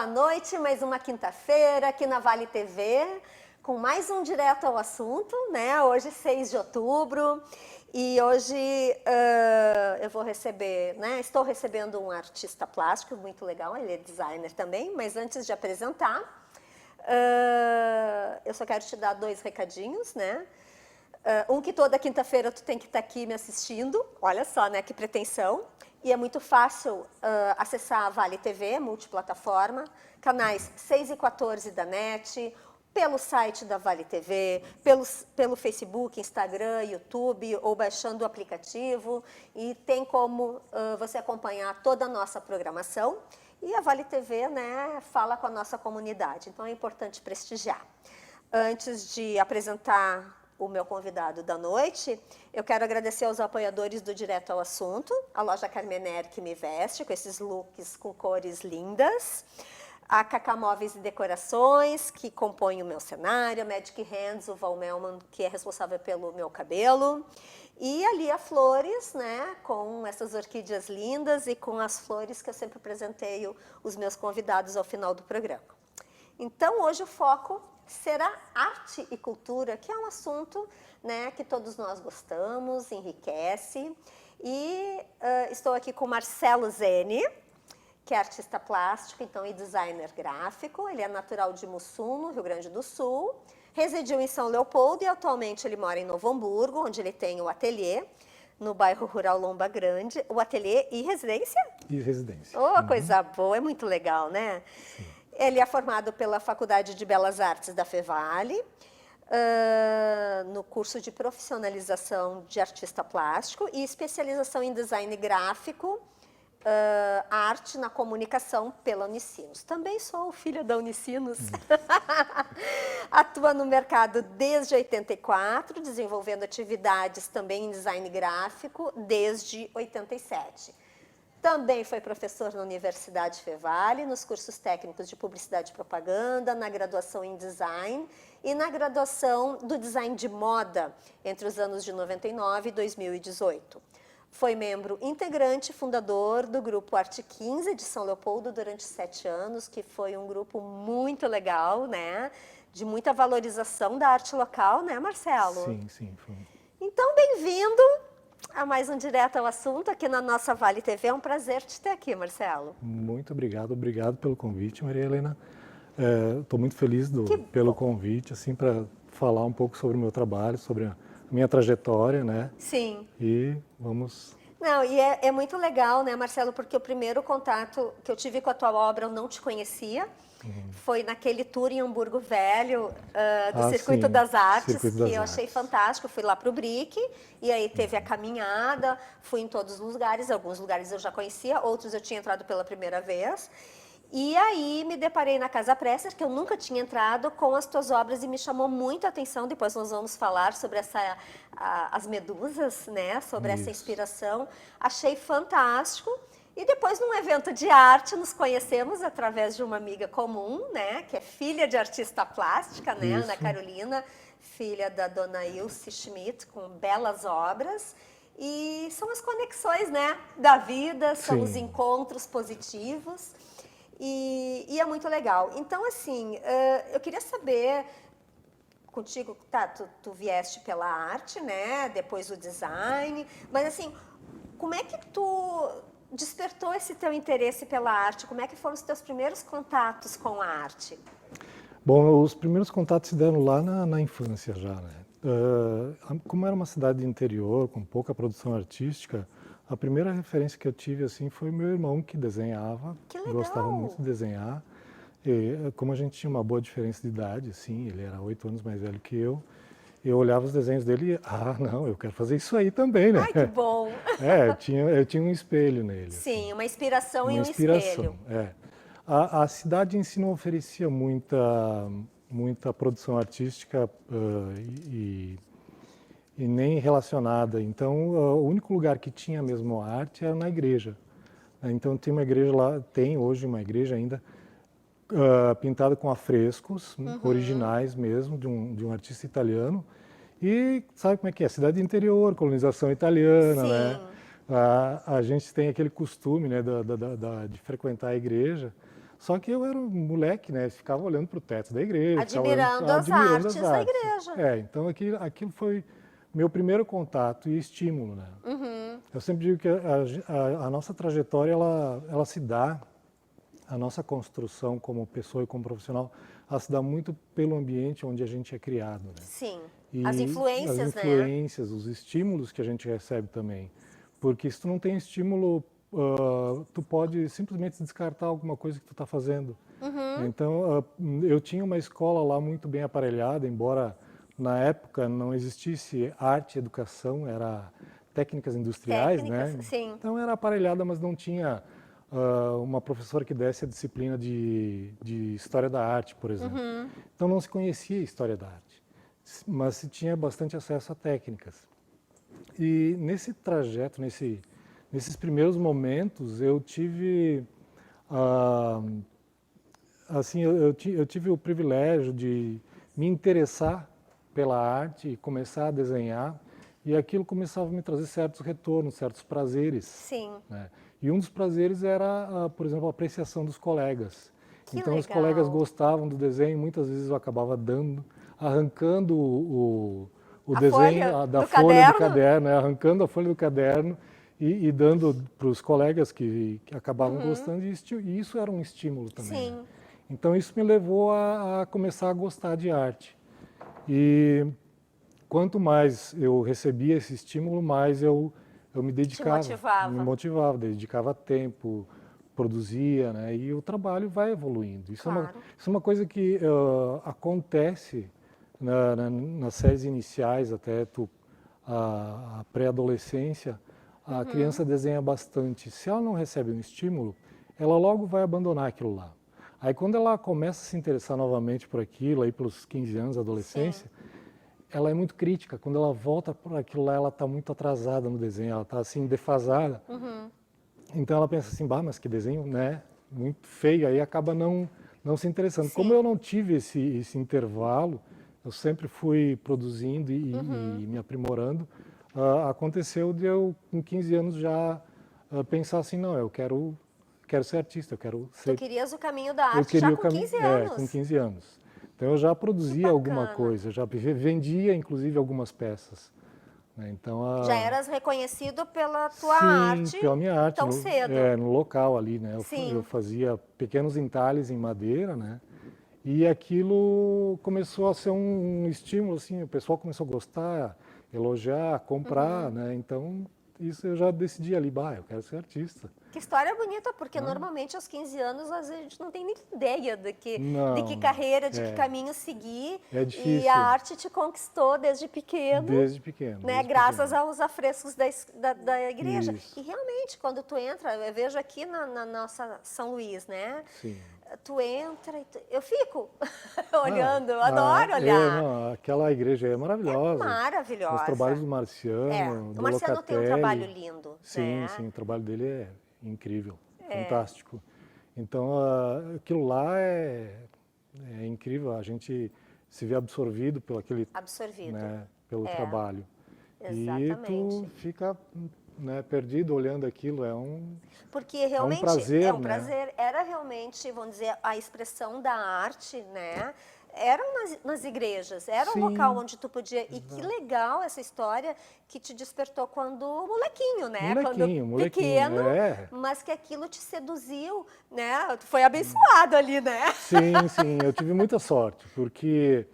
boa noite, mais uma quinta-feira aqui na Vale TV, com mais um Direto ao Assunto, né? Hoje, 6 de outubro, e hoje eu vou receber, né? Estou recebendo um artista plástico muito legal, ele é designer também, mas antes de apresentar, eu só quero te dar 2 recadinhos, né? Um que toda quinta-feira tu tem que estar aqui me assistindo, olha só, né, que pretensão. E é muito fácil acessar a Vale TV, multiplataforma, canais 6 e 14 da NET, pelo site da Vale TV, pelo Facebook, Instagram, YouTube, ou baixando o aplicativo. E tem como você acompanhar toda a nossa programação. E a Vale TV, né, fala com a nossa comunidade, então é importante prestigiar. Antes de apresentar o meu convidado da noite, eu quero agradecer aos apoiadores do Direto ao Assunto, a loja Carmener que me veste com esses looks com cores lindas, a Cacá Móveis e Decorações, que compõe o meu cenário, a Magic Hands, o Val Melman, que é responsável pelo meu cabelo, e a Lia Flores, né, com essas orquídeas lindas e com as flores que eu sempre presenteio os meus convidados ao final do programa. Então, hoje o foco será arte e cultura, que é um assunto, né, que todos nós gostamos, enriquece. E estou aqui com Marcelo Zene, que é artista plástico então, e designer gráfico. Ele é natural de Mussum, no Rio Grande do Sul. Residiu em São Leopoldo e atualmente ele mora em Novo Hamburgo, onde ele tem o ateliê, no bairro rural Lomba Grande. O ateliê e residência? E residência. Oh, coisa boa, é muito legal, né? Sim. Ele é formado pela Faculdade de Belas Artes da Fevale, no curso de profissionalização de artista plástico e especialização em design gráfico, arte na comunicação pela Unicinos. Também sou filha da Unicinos. Atua no mercado desde 84, desenvolvendo atividades também em design gráfico desde 87. Também foi professor na Universidade Fevale, nos cursos técnicos de Publicidade e Propaganda, na graduação em Design e na graduação do Design de Moda, entre os anos de 99 e 2018. Foi membro integrante e fundador do grupo Arte 15 de São Leopoldo durante 7 anos, que foi um grupo muito legal, né? De muita valorização da arte local, né, Marcelo? Sim, sim. Foi. Então, bem-vindo a mais um Direto ao Assunto aqui na nossa Vale TV. É um prazer te ter aqui, Marcelo. Muito obrigado pelo convite, Maria Helena. Estou muito feliz pelo convite, assim, para falar um pouco sobre o meu trabalho, sobre a minha trajetória, né? Sim. E vamos... Não, e é muito legal, né, Marcelo, porque o primeiro contato que eu tive com a tua obra eu não te conhecia. Foi naquele tour em Hamburgo Velho, do Circuito das Artes, que eu achei fantástico. Fui lá para o BRIC, e aí teve a caminhada, fui em todos os lugares, alguns lugares eu já conhecia, outros eu tinha entrado pela primeira vez. E aí me deparei na Casa Presser, que eu nunca tinha entrado, com as tuas obras e me chamou muito a atenção. Depois nós vamos falar sobre as medusas, né, sobre essa inspiração. Achei fantástico. E depois, num evento de arte, nos conhecemos através de uma amiga comum, né, que é filha de artista plástica, né, Ana Carolina, filha da dona Ilse Schmidt, com belas obras. E são as conexões, né, da vida, são os encontros positivos. E é muito legal. Então, assim, eu queria saber contigo, tá, tu vieste pela arte, né, depois o design, mas assim, como é que tu despertou esse teu interesse pela arte? Como é que foram os teus primeiros contatos com a arte? Bom, os primeiros contatos se deram lá na infância já, né? Como era uma cidade de interior, com pouca produção artística, a primeira referência que eu tive assim foi meu irmão, que desenhava, gostava muito de desenhar. E, como a gente tinha uma boa diferença de idade, assim, ele era 8 anos mais velho que eu olhava os desenhos dele e, não, eu quero fazer isso aí também, né? Ai, que bom! Eu tinha um espelho nele. Sim, assim. uma inspiração e um inspiração, espelho. A cidade em si não oferecia muita produção artística e nem relacionada. Então, o único lugar que tinha mesmo arte era na igreja. Então, tem uma igreja lá, tem hoje uma igreja ainda, pintada com afrescos originais mesmo, de um artista italiano. E sabe como é que é? Cidade interior, colonização italiana, né? A gente tem aquele costume, né, de frequentar a igreja. Só que eu era um moleque, né? Ficava olhando para o teto da igreja, Admirando as artes da igreja. Então aquilo foi meu primeiro contato e estímulo, né? Eu sempre digo que a nossa trajetória, ela se dá, a nossa construção como pessoa e como profissional, ela se dá muito pelo ambiente onde a gente é criado, né? Sim, E as influências, as influências, os estímulos que a gente recebe também. Porque se tu não tem estímulo, tu pode simplesmente descartar alguma coisa que tu está fazendo. Então, eu tinha uma escola lá muito bem aparelhada, embora na época não existisse arte e educação, era técnicas industriais, né? Sim. Então era aparelhada, mas não tinha uma professora que desse a disciplina de História da Arte, por exemplo. Então não se conhecia a História da Arte, mas se tinha bastante acesso a técnicas. E nesse trajeto, nesses primeiros momentos, eu tive, assim, eu tive o privilégio de me interessar pela arte e começar a desenhar, e aquilo começava a me trazer certos retornos, certos prazeres. Sim. Né? E um dos prazeres era, por exemplo, a apreciação dos colegas. Que então legal. Os colegas gostavam do desenho, muitas vezes eu acabava arrancando o desenho da folha do caderno, arrancando a folha do caderno e dando para os colegas que acabavam gostando, e isso era um estímulo também. Sim. Né? Então isso me levou a começar a gostar de arte. E quanto mais eu recebia esse estímulo, mais eu me dedicava, me motivava, dedicava tempo, produzia, né? E o trabalho vai evoluindo. Isso, claro. Isso é uma coisa que acontece nas séries iniciais, até a pré-adolescência. A criança desenha bastante. Se ela não recebe um estímulo, ela logo vai abandonar aquilo lá. Aí quando ela começa a se interessar novamente por aquilo, aí pelos 15 anos, adolescência, ela é muito crítica. Quando ela volta para aquilo lá, ela está muito atrasada no desenho, ela está assim defasada. Então ela pensa assim, bah, mas que desenho, né? Muito feio. Aí acaba não se interessando. Como eu não tive esse intervalo, eu sempre fui produzindo e me aprimorando. Aconteceu de eu, com 15 anos, já pensar assim, não, eu quero ser artista, eu quero ser... Tu querias o caminho da arte já com 15 anos? Com 15 anos. Então eu já produzia alguma coisa, já vendia inclusive algumas peças. Né? Então, já eras reconhecido pela tua arte? Pela minha arte. Tão cedo? No local ali, né? Eu fazia pequenos entalhes em madeira, né? E aquilo começou a ser um estímulo, assim, o pessoal começou a gostar, elogiar, comprar, né? Então, isso eu já decidi ali, bah, eu quero ser artista. Que história bonita, porque normalmente aos 15 anos a gente não tem nem ideia de que carreira, de que caminho seguir. É difícil. E a arte te conquistou desde pequeno. Desde pequeno. Né? Graças aos afrescos da igreja. Isso. E realmente, quando tu entra, eu vejo aqui na nossa São Luís, né? Sim. Tu entra e eu fico olhando, eu adoro olhar. Aquela igreja é maravilhosa. É maravilhosa. Os trabalhos do Marciano, o Marciano tem um trabalho lindo. Sim, né? Sim, o trabalho dele é incrível, fantástico. Então, aquilo lá é incrível, a gente se vê absorvido pelo pelo trabalho. Exatamente. E tu fica perdido olhando aquilo, porque realmente prazer, é um prazer. Era realmente, vamos dizer, a expressão da arte, né? Eram nas igrejas, era um local onde tu podia... E que legal essa história que te despertou quando molequinho, né? Molequinho, pequeno, mas que aquilo te seduziu, né? Tu foi abençoado ali, né? Sim, eu tive muita sorte, porque,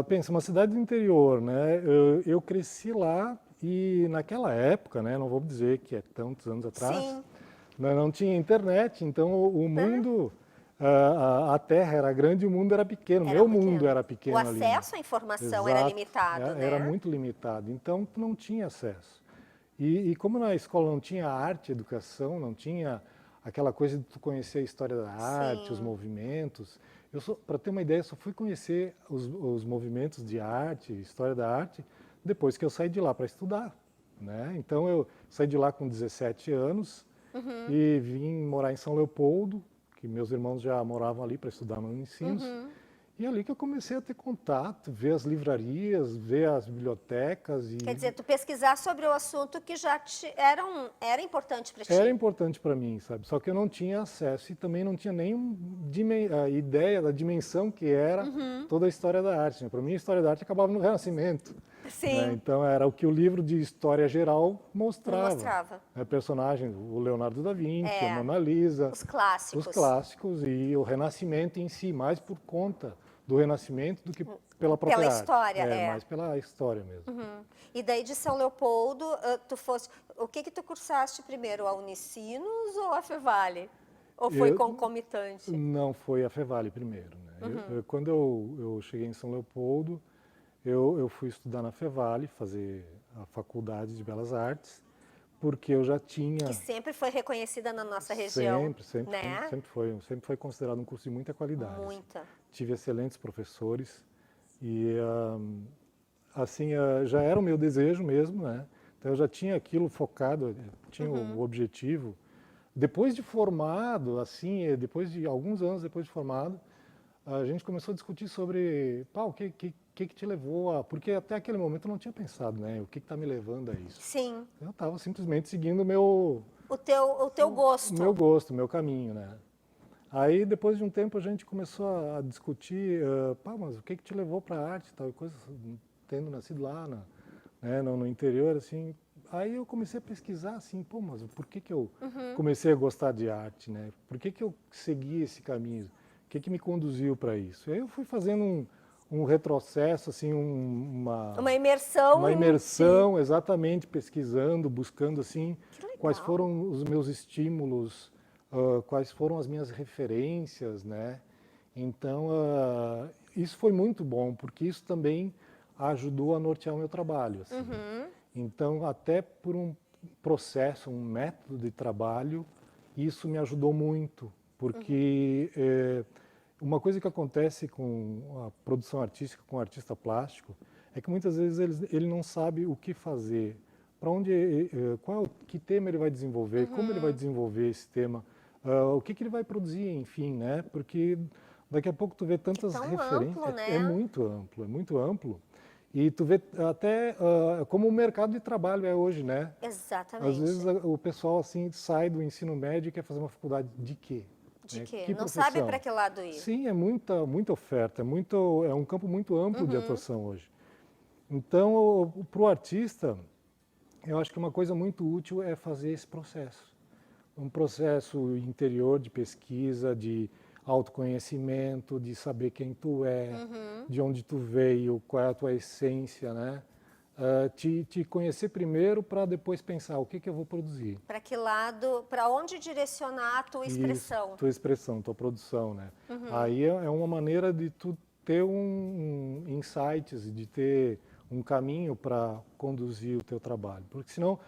pensa, uma cidade do interior, né? Eu cresci lá e naquela época, né? Não vou dizer que é tantos anos atrás, não tinha internet, então o mundo... a Terra era grande e o mundo era pequeno. Meu mundo era pequeno ali. O acesso à informação era limitado, né? Era muito limitado, então não tinha acesso. E como na escola não tinha arte, educação, não tinha aquela coisa de tu conhecer a história da arte, os movimentos. Para ter uma ideia, eu só fui conhecer os movimentos de arte, história da arte, depois que eu saí de lá para estudar. Né? Então eu saí de lá com 17 anos e vim morar em São Leopoldo, que meus irmãos já moravam ali para estudar no Unicinos. E ali que eu comecei a ter contato, ver as livrarias, ver as bibliotecas. Quer dizer, tu pesquisar sobre o assunto que já era importante para ti. Era importante para mim, sabe? Só que eu não tinha acesso e também não tinha nem a ideia da dimensão que era toda a história da arte, né? Para mim, a história da arte acabava no Renascimento. Sim. Né? Então, era o que o livro de história geral mostrava. Mostrava. Personagens, o Leonardo da Vinci, a Mona Lisa. Os clássicos. Os clássicos e o Renascimento em si, mais por conta do Renascimento do que pela própria Pela arte. história, mais pela história mesmo. E daí de São Leopoldo, o que tu cursaste primeiro, a Unicinos ou a Fevale? Ou foi concomitante? Não, foi a Fevale primeiro. Né? Quando eu cheguei em São Leopoldo, eu fui estudar na Fevale, fazer a Faculdade de Belas Artes, porque eu já tinha... Que sempre foi reconhecida na nossa região. Sempre foi considerado um curso de muita qualidade. Muita. Tive excelentes professores e, assim, já era o meu desejo mesmo, né? Então eu já tinha aquilo focado, tinha o objetivo. Depois de formado, assim, depois de alguns anos depois de formado, a gente começou a discutir sobre, o que te levou a... Porque até aquele momento eu não tinha pensado, né? O que está me levando a isso? Sim. Eu estava simplesmente seguindo o meu... O teu gosto. O meu gosto, o meu caminho, né? Aí, depois de um tempo, a gente começou a discutir, mas o que te levou para a arte, tal coisa, tendo nascido lá no interior, assim. Aí eu comecei a pesquisar, assim, mas por que eu comecei a gostar de arte, né? Por que eu segui esse caminho? O que me conduziu para isso? Aí eu fui fazendo um retrocesso, assim, uma imersão. Uma imersão, exatamente, pesquisando, buscando, assim, quais foram os meus estímulos, quais foram as minhas referências, né? Então, isso foi muito bom, porque isso também ajudou a nortear o meu trabalho. Assim. Então, até por um processo, um método de trabalho, isso me ajudou muito, porque uma coisa que acontece com a produção artística, com o artista plástico, é que muitas vezes ele não sabe o que fazer, para onde, que tema ele vai desenvolver, como ele vai desenvolver esse tema, o que ele vai produzir, enfim, né? Porque daqui a pouco tu vê tantas referências. Amplo, né? É muito amplo, é muito amplo. E tu vê até como o mercado de trabalho é hoje, né? Exatamente. Às vezes o pessoal assim sai do ensino médio e quer fazer uma faculdade de quê? De quê? Que não sabe para que lado ir. Sim, é muita oferta, é um campo muito amplo de atuação hoje. Então, para o artista, eu acho que uma coisa muito útil é fazer esse processo. Um processo interior de pesquisa, de autoconhecimento, de saber quem tu é, de onde tu veio, qual é a tua essência, né? Te conhecer primeiro para depois pensar o que eu vou produzir. Para que lado, para onde direcionar a tua expressão. Isso, tua expressão, tua produção, né? Aí é uma maneira de tu ter insights, de ter um caminho para conduzir o teu trabalho. Porque senão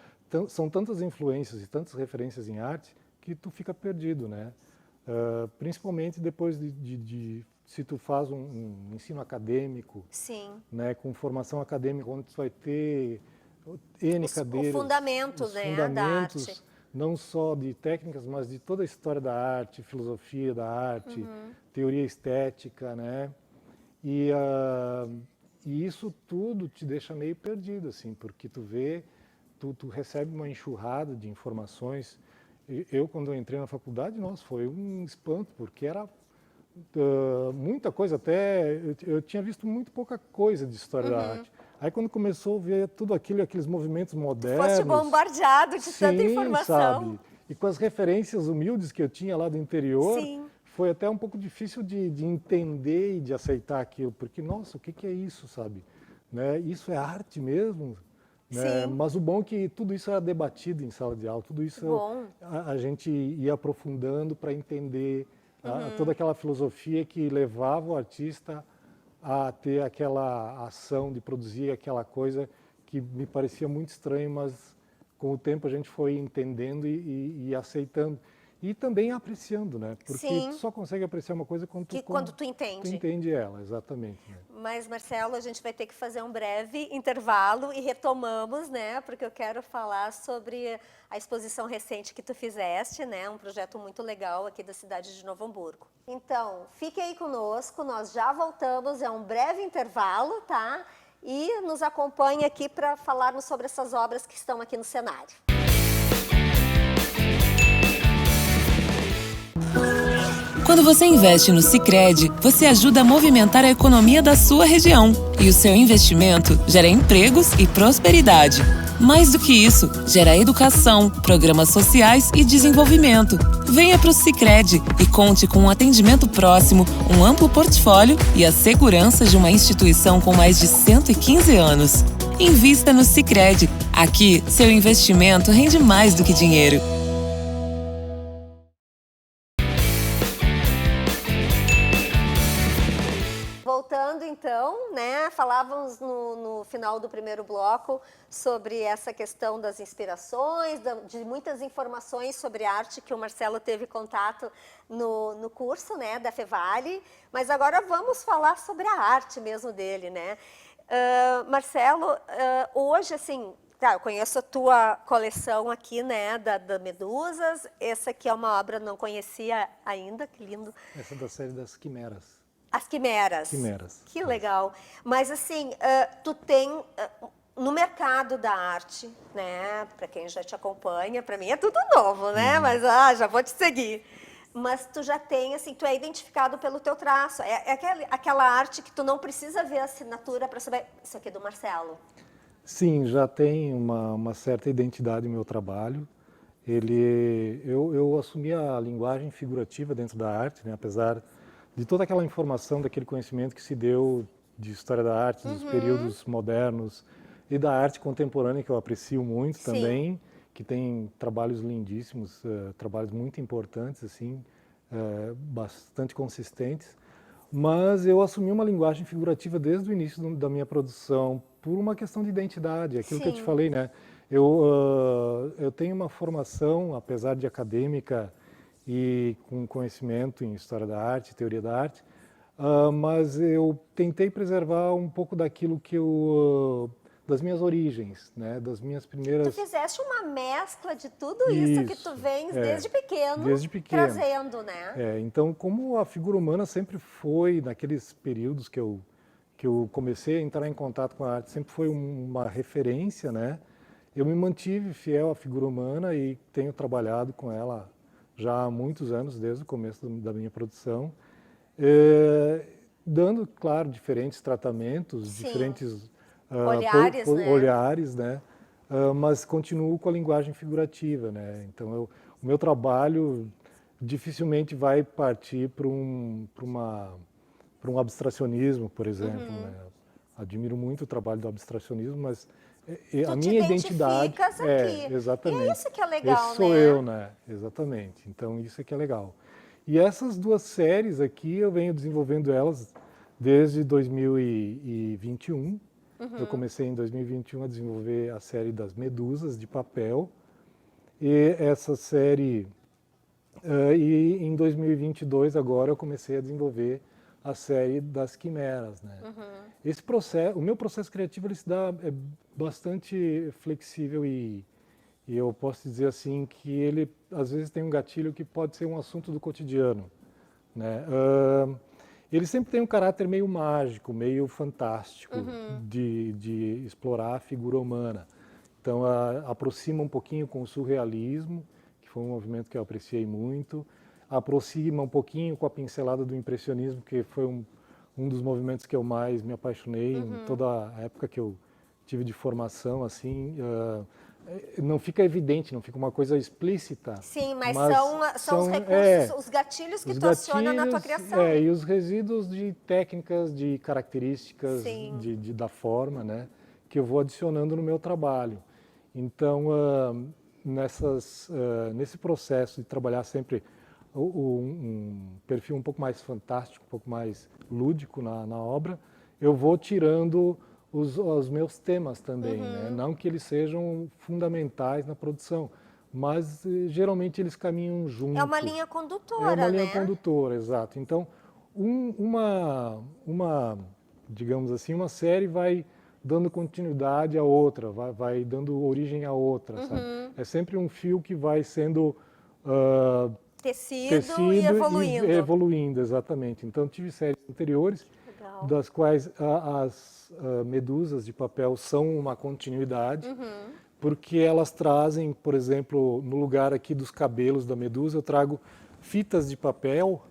são tantas influências e tantas referências em arte que tu fica perdido, né? Principalmente depois se tu faz um ensino acadêmico, Sim. né, com formação acadêmica, onde tu vai ter N cadeiras. Os fundamentos, né, da arte. Não só de técnicas, mas de toda a história da arte, filosofia da arte, teoria estética, né? E isso tudo te deixa meio perdido, assim, porque tu vê, tu recebe uma enxurrada de informações. Eu, quando eu entrei na faculdade, nossa, foi um espanto, porque era muita coisa, até eu tinha visto muito pouca coisa de história da arte. Aí quando começou a ver tudo aqueles movimentos modernos... Foste bombardeado de tanta informação. Sabe? E com as referências humildes que eu tinha lá do interior, Sim. foi até um pouco difícil de entender e de aceitar aquilo, porque, nossa, o que é isso, sabe? Né? Isso é arte mesmo? Né? Mas o bom é que tudo isso era debatido em sala de aula, tudo isso a gente ia aprofundando para entender toda aquela filosofia que levava o artista a ter aquela ação de produzir aquela coisa que me parecia muito estranho, mas com o tempo a gente foi entendendo e aceitando. e também apreciando, né? Porque Sim. tu só consegue apreciar uma coisa quando Quando tu tu entende. entende ela, exatamente. Né? Mas, Marcelo, a gente vai ter que fazer um breve intervalo e retomamos, né? Porque eu quero falar sobre a exposição recente que tu fizeste, né? Um projeto muito legal aqui da cidade de Novo Hamburgo. Então, fique aí conosco, nós já voltamos, é um breve intervalo, tá? E nos acompanhe aqui para falarmos sobre essas obras que estão aqui no cenário. Quando você investe no Sicredi, você ajuda a movimentar a economia da sua região. E o seu investimento gera empregos e prosperidade. Mais do que isso, gera educação, programas sociais e desenvolvimento. Venha para o Sicredi e conte com um atendimento próximo, um amplo portfólio e a segurança de uma instituição com mais de 115 anos. Invista no Sicredi. Aqui, seu investimento rende mais do que dinheiro. Voltando então, né, falávamos no final do primeiro bloco sobre essa questão das inspirações, de muitas informações sobre arte que o Marcelo teve contato no curso, né, da Fevale, mas agora vamos falar sobre a arte mesmo dele, né. Marcelo, hoje, assim, tá, eu conheço a tua coleção aqui, né, da Medusas, essa aqui é uma obra que não conhecia ainda, que lindo. Essa é da série das Quimeras. As quimeras. Quimeras. Que legal. Mas assim, tu tem no mercado da arte, né? Para quem já te acompanha, para mim é tudo novo, né? Mas já vou te seguir. Mas tu já tem, assim, tu é identificado pelo teu traço. É aquela arte que tu não precisa ver a assinatura para saber, isso aqui é do Marcelo. Sim, já tem uma certa identidade no meu trabalho. Eu assumi a linguagem figurativa dentro da arte, né? Apesar de toda aquela informação, daquele conhecimento que se deu de história da arte, dos períodos modernos e da arte contemporânea, que eu aprecio muito também, que tem trabalhos lindíssimos, trabalhos muito importantes, assim, bastante consistentes. Mas eu assumi uma linguagem figurativa desde o início da minha produção, por uma questão de identidade, aquilo que eu te falei, né? Eu tenho uma formação, apesar de acadêmica, e com conhecimento em história da arte, teoria da arte, mas eu tentei preservar um pouco daquilo que das minhas origens, né, das minhas primeiras... Tu fizeste uma mescla de tudo isso que tu vens desde pequeno trazendo, né? Então, como a figura humana sempre foi, naqueles períodos que eu comecei a entrar em contato com a arte, sempre foi uma referência, né? Eu me mantive fiel à figura humana e tenho trabalhado com ela já há muitos anos, desde o começo da minha produção, dando, claro, diferentes tratamentos, diferentes olhares, né? Mas continuo com a linguagem figurativa, né? Então, o meu trabalho dificilmente vai partir para um abstracionismo, por exemplo, né? Admiro muito o trabalho do abstracionismo, mas a minha identidade aqui. exatamente. E é isso que é legal, esse sou eu, né? Exatamente. Então isso é que é legal. E essas duas séries aqui eu venho desenvolvendo elas desde 2021. Eu comecei em 2021 a desenvolver a série das Medusas de papel e essa série e em 2022 agora eu comecei a desenvolver a série das Quimeras, né? Esse processo, o meu processo criativo ele se dá bastante flexível e eu posso dizer assim que ele às vezes tem um gatilho que pode ser um assunto do cotidiano, né? Ele sempre tem um caráter meio mágico, meio fantástico de explorar a figura humana. Então aproxima um pouquinho com o surrealismo, que foi um movimento que eu apreciei muito. Aproxima um pouquinho com a pincelada do impressionismo, que foi um dos movimentos que eu mais me apaixonei em toda a época que eu tive de formação, assim, não fica evidente, não fica uma coisa explícita. Sim, mas são os recursos, os gatilhos que tu aciona na tua criação. E os resíduos de técnicas, de características da forma, né, que eu vou adicionando no meu trabalho. Então, nesse processo de trabalhar sempre um perfil um pouco mais fantástico, um pouco mais lúdico na obra, eu vou tirando os meus temas também, né? Não que eles sejam fundamentais na produção, mas geralmente eles caminham juntos. É uma linha condutora, É uma linha né? condutora, exato. Então, digamos assim, uma série vai dando continuidade à outra, vai dando origem à outra, sabe? É sempre um fio que vai sendo Tecido e evoluindo. evoluindo, exatamente. Então, tive séries anteriores, Legal. das quais as medusas de papel são uma continuidade, porque elas trazem, por exemplo, no lugar aqui dos cabelos da medusa, eu trago fitas de papel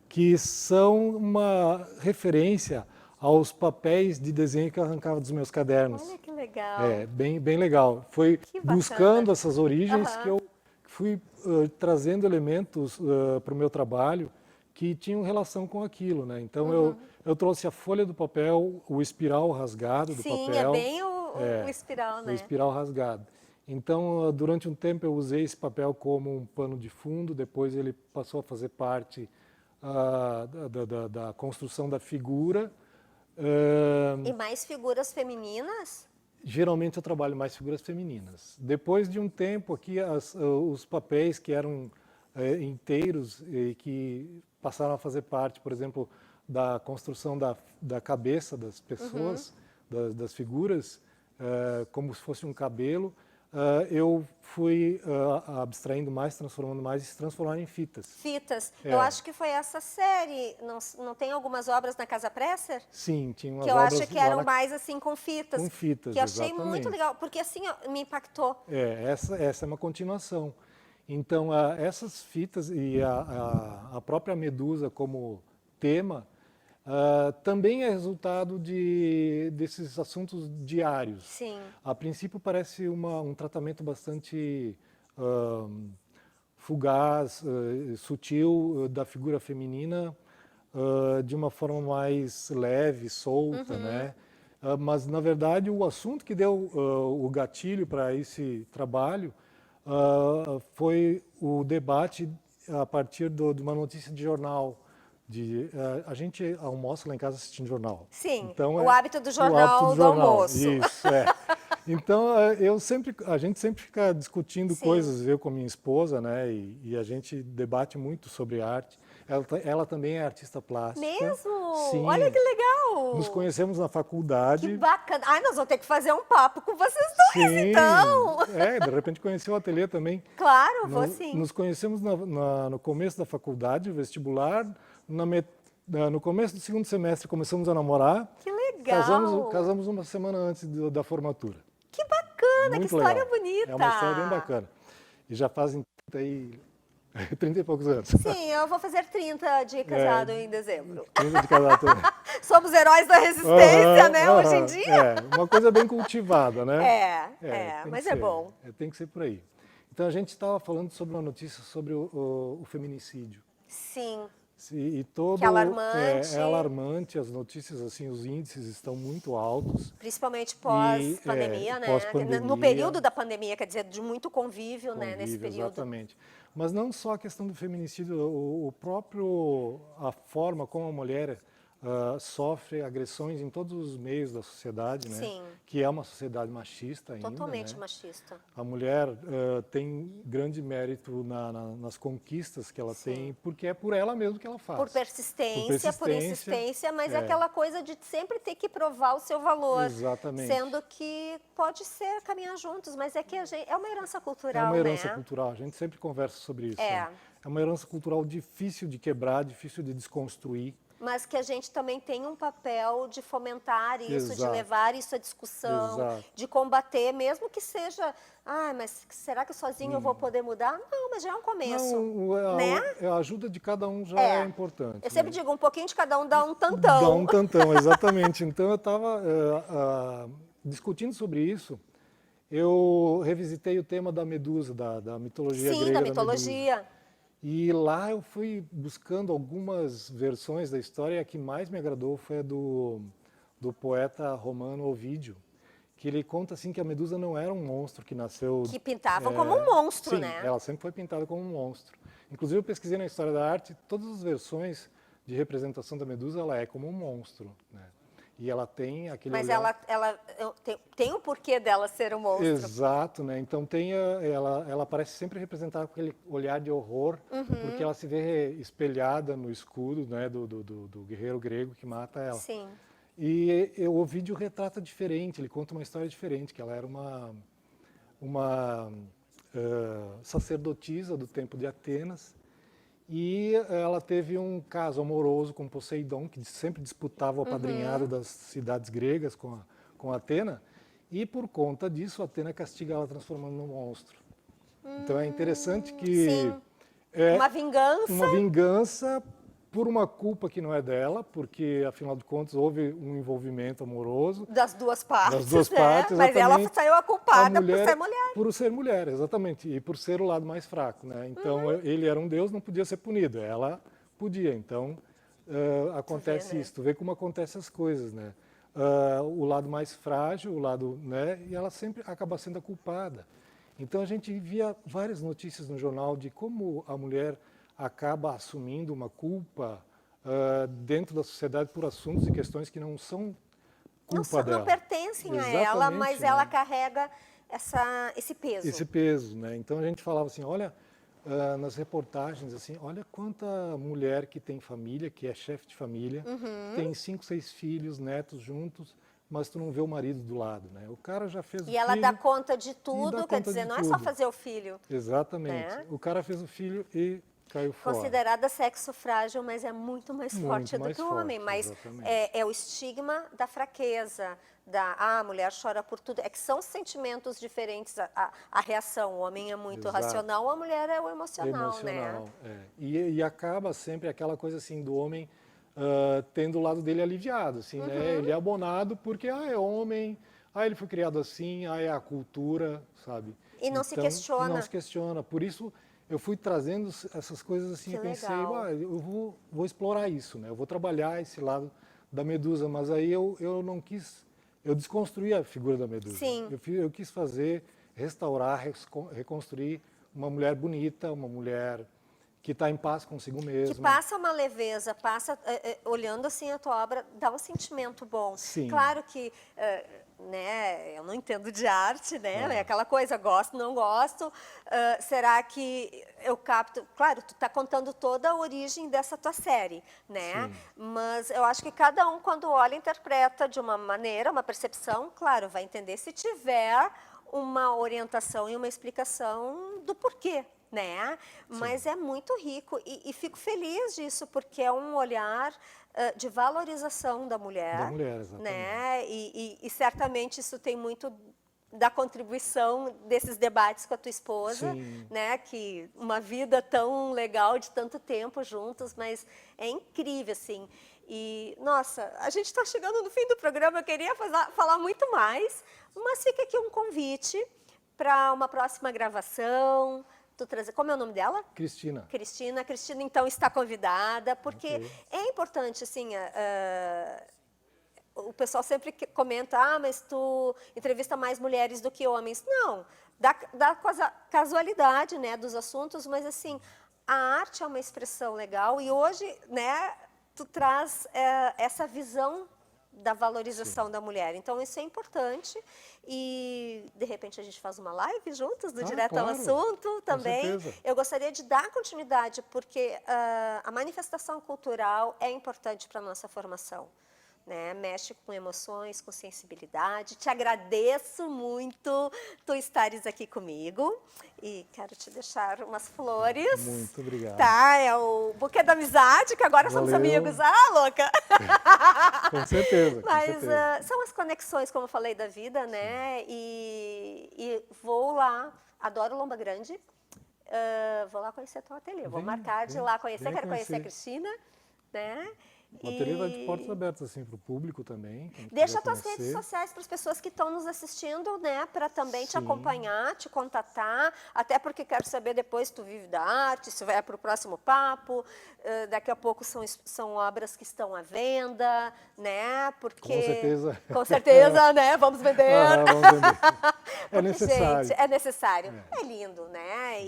que são uma referência aos papéis de desenho que eu arrancava dos meus cadernos. Olha que legal. É, bem legal. Foi Que bacana. buscando essas origens que eu fui trazendo elementos para o meu trabalho que tinham relação com aquilo, né? Então eu trouxe a folha do papel, o espiral rasgado do Sim, papel. é bem o espiral, né? O espiral rasgado. Então, durante um tempo eu usei esse papel como um pano de fundo, depois ele passou a fazer parte da construção da figura. E mais figuras femininas? Geralmente eu trabalho mais figuras femininas. Depois de um tempo aqui, os papéis que eram inteiros e que passaram a fazer parte, por exemplo, da construção da cabeça das pessoas, das figuras, como se fosse um cabelo, eu fui abstraindo mais, transformando mais e se transformar em fitas. Fitas. Eu acho que foi essa série. Não tem algumas obras na Casa Presser? Sim, tinha umas Que eu obras acho que lá eram mais assim com fitas. com fitas, que eu achei exatamente. muito legal, porque assim ó, me impactou. Essa é uma continuação. Então, essas fitas e a própria medusa como tema também é resultado desses assuntos diários. Sim. A princípio parece um tratamento bastante fugaz, sutil da figura feminina, de uma forma mais leve, solta, né? Mas, na verdade, o assunto que deu o gatilho para esse trabalho foi o debate a partir de uma notícia de jornal. A gente almoça lá em casa assistindo jornal. Sim, Então, o hábito do jornal do almoço. Isso, Então, a gente sempre fica discutindo coisas, eu com a minha esposa, né? E a gente debate muito sobre arte. Ela também é artista plástica. Mesmo? Sim. Olha que legal! Nos conhecemos na faculdade. Que bacana! Ai, nós vamos ter que fazer um papo com vocês dois, Sim. então! De repente conheceu o ateliê também. Claro, vou sim. Nos conhecemos no começo da faculdade, vestibular. No começo do segundo semestre começamos a namorar. Que legal! Casamos uma semana antes da formatura. Que bacana, Muito que história legal. bonita! É uma história bem bacana. E já fazem 30 e poucos anos. Sim, eu vou fazer 30 de casado em dezembro. 30 de casado também. Somos heróis da resistência, né, hoje em dia? Uma coisa bem cultivada, né? Mas ser, é bom. Tem que ser por aí. Então a gente estava falando sobre uma notícia sobre o feminicídio. Sim. E Que é alarmante. É alarmante, as notícias, assim, os índices estão muito altos. Principalmente pós-pandemia, né? Pós-pandemia. No período da pandemia, quer dizer, de muito convívio, né, nesse período. Exatamente. Mas não só a questão do feminicídio, a forma como a mulher sofre agressões em todos os meios da sociedade, né? Sim. Que é uma sociedade machista ainda. Totalmente né? machista. A mulher tem grande mérito nas conquistas que ela tem, porque é por ela mesma que ela faz. Por persistência, por insistência, mas é aquela coisa de sempre ter que provar o seu valor. Exatamente. Sendo que pode ser caminhar juntos, mas é que é uma herança cultural, É uma herança né? cultural, a gente sempre conversa sobre isso. É. Né? É uma herança cultural difícil de quebrar, difícil de desconstruir. Mas que a gente também tem um papel de fomentar isso, Exato. de levar isso à discussão, Exato. de combater, mesmo que seja, mas será que sozinho eu vou poder mudar? Não, mas já é um começo, né? A ajuda de cada um já é importante. Eu sempre né? digo, um pouquinho de cada um dá um tantão. Dá um tantão, exatamente. Então eu estava discutindo sobre isso. Eu revisitei o tema da medusa, da mitologia grega. Sim, da mitologia. Medusa. E lá eu fui buscando algumas versões da história, e a que mais me agradou foi a do poeta romano Ovídio, que ele conta assim que a Medusa não era um monstro que nasceu... Que pintavam como um monstro, sim, né? Ela sempre foi pintada como um monstro. Inclusive eu pesquisei na história da arte, todas as versões de representação da Medusa, ela é como um monstro, né? E ela tem aquele Mas olhar... ela tem um porquê dela ser um monstro. Exato, né? Então ela parece sempre representar aquele olhar de horror, porque ela se vê espelhada no escudo, né, do guerreiro grego que mata ela. Sim. E o vídeo retrata diferente, ele conta uma história diferente, que ela era uma sacerdotisa do templo de Atenas, e ela teve um caso amoroso com Poseidon, que sempre disputava o apadrinhado das cidades gregas com Atena, e por conta disso Atena castiga ela transformando num monstro. Então é interessante que Sim. é Uma vingança. uma vingança por uma culpa que não é dela, porque afinal de contas houve um envolvimento amoroso. Das duas partes, Das duas né? partes, Mas ela exatamente. saiu a culpada A mulher, por ser mulher. Por ser mulher, exatamente, e por ser o lado mais fraco, né? Então ele era um deus, não podia ser punido, ela podia. Então acontece né? isso, tu vê como acontecem as coisas, né? O lado mais frágil, o lado, né? E ela sempre acaba sendo a culpada. Então a gente via várias notícias no jornal de como a mulher acaba assumindo uma culpa dentro da sociedade por assuntos e questões que não são culpa dela. Não pertencem a ela, Exatamente, mas né? ela carrega esse peso. Esse peso, né? Então a gente falava assim, olha, nas reportagens, assim, olha quanta mulher que tem família, que é chefe de família, tem 5, 6 filhos, netos juntos, mas tu não vê o marido do lado, né? O cara já fez o filho. E ela dá conta de dá tudo, quer conta dizer, de não é só tudo. fazer o filho. Exatamente. Né? O cara fez o filho e caiu fora. Considerada sexo frágil, mas é muito mais Muito forte mais do que o homem. forte, Mas exatamente. é o estigma da fraqueza, a mulher chora por tudo. É que são sentimentos diferentes, a reação. O homem é muito Exato. racional, a mulher é o emocional, né? Emocional, e acaba sempre aquela coisa assim do homem tendo o lado dele aliviado, assim, né? Ele é abonado porque é homem, ele foi criado assim, é a cultura, sabe? E não se Então, questiona. Não se questiona. Por isso eu fui trazendo essas coisas assim, Que e pensei, legal. eu vou explorar isso, né? Eu vou trabalhar esse lado da Medusa, mas aí eu não quis, eu desconstruí a figura da Medusa. Sim. Eu quis restaurar, reconstruir uma mulher bonita, uma mulher que está em paz consigo mesma. Que passa uma leveza, olhando assim a tua obra, dá um sentimento bom. Sim. Claro que, né, eu não entendo de arte, né, é aquela coisa, gosto, não gosto, será que eu capto... Claro, tu está contando toda a origem dessa tua série, né, Sim. mas eu acho que cada um, quando olha, interpreta de uma maneira, uma percepção, claro, vai entender se tiver uma orientação e uma explicação do porquê, né? Mas é muito rico e fico feliz disso, porque é um olhar de valorização da mulher. Da mulher, exatamente. Né? E certamente isso tem muito da contribuição desses debates com a tua esposa, Sim. né? Que uma vida tão legal de tanto tempo juntos, mas é incrível, assim. E, nossa, a gente está chegando no fim do programa, eu queria falar muito mais, mas fica aqui um convite para uma próxima gravação. Como é o nome dela? Cristina. Cristina, então, está convidada, porque Ok. é importante, assim, o pessoal sempre comenta, mas tu entrevista mais mulheres do que homens. Não, dá casualidade, né, dos assuntos, mas, assim, a arte é uma expressão legal e hoje, né, tu traz essa visão da valorização da mulher. Então, isso é importante e, de repente, a gente faz uma live juntos, do Direto ao claro, Assunto também. certeza. Eu gostaria de dar continuidade, porque a manifestação cultural é importante para a nossa formação. Né? Mexe com emoções, com sensibilidade. Te agradeço muito tu estares aqui comigo e quero te deixar umas flores. Muito obrigado. Tá, é o buquê da amizade, que agora somos Valeu. amigos. Ah, louca! Com certeza, com Mas certeza. são as conexões, como eu falei, da vida, né? E vou lá, adoro Lomba Grande. Vou lá conhecer teu ateliê. Vou marcar de lá conhecer, venha quero conhecer a conhecer. Cristina, né? O ateliê está de portas abertas assim para o público também. quem Deixa quiser tuas redes conhecer. sociais para as pessoas que estão nos assistindo, né? Para também te Sim. acompanhar, te contatar. Até porque quero saber depois se tu vive da arte, se vai para o próximo papo. Daqui a pouco são obras que estão à venda, né? Porque Com certeza. Com certeza, né? Vamos vender. Vamos vender. É Porque, necessário. gente, é necessário. É lindo, né?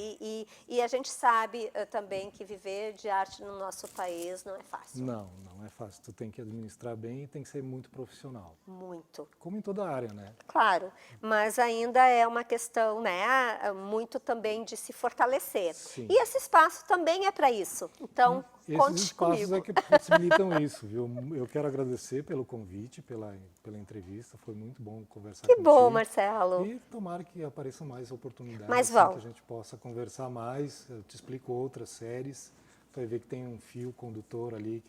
E a gente sabe também que viver de arte no nosso país não é fácil. Não é não é fácil. Tu tem que administrar bem e tem que ser muito profissional. Muito. Como em toda área, né? Claro, mas ainda é uma questão, né, muito também de se fortalecer. Sim. E esse espaço também é para isso. Então, Esses conte espaços comigo. é que possibilitam isso, viu? Eu quero agradecer pelo convite, pela entrevista. Foi muito bom conversar Que contigo. bom, Marcelo. E tomara que apareçam mais oportunidades, Mas assim, vão. que a gente possa conversar mais. Eu te explico outras séries. Tu vai ver que tem um fio condutor ali,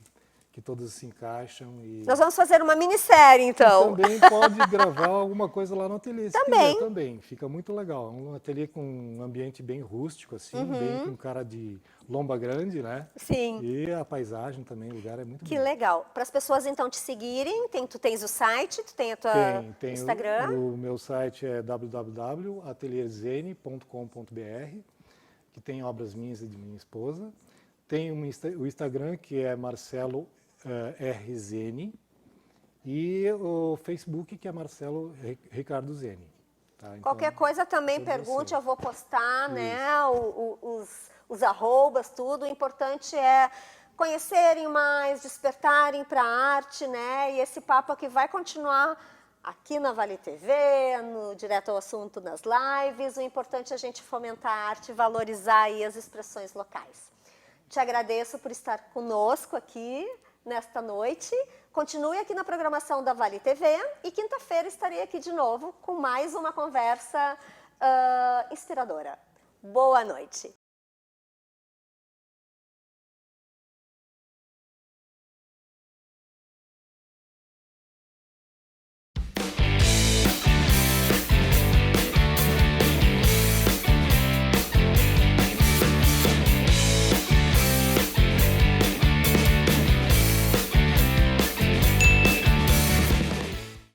que todas se encaixam. E Nós vamos fazer uma minissérie, então. também pode gravar alguma coisa lá no ateliê, se Também. quiser também. Fica muito legal. Um ateliê com um ambiente bem rústico, assim, bem com cara de lomba grande, né? Sim. E a paisagem também, o lugar é muito Que bom. legal. Para as pessoas, então, te seguirem, tu tens o site, tu tem a tua Tem Instagram. o meu site é www.atelierzene.com.br, que tem obras minhas e de minha esposa. Tem o Instagram, que é Marcelo RZene, e o Facebook, que é Marcelo Ricardo Zene. Tá? Então, Qualquer coisa também tudo pergunte, assim. eu vou postar, né, os arrobas, tudo. O importante é conhecerem mais, despertarem para a arte, né, e esse papo aqui vai continuar aqui na Vale TV, no Direto ao Assunto, nas lives. O importante é a gente fomentar a arte e valorizar aí as expressões locais. Te agradeço por estar conosco aqui nesta noite. Continue aqui na programação da Vale TV e quinta-feira estarei aqui de novo com mais uma conversa inspiradora. Boa noite!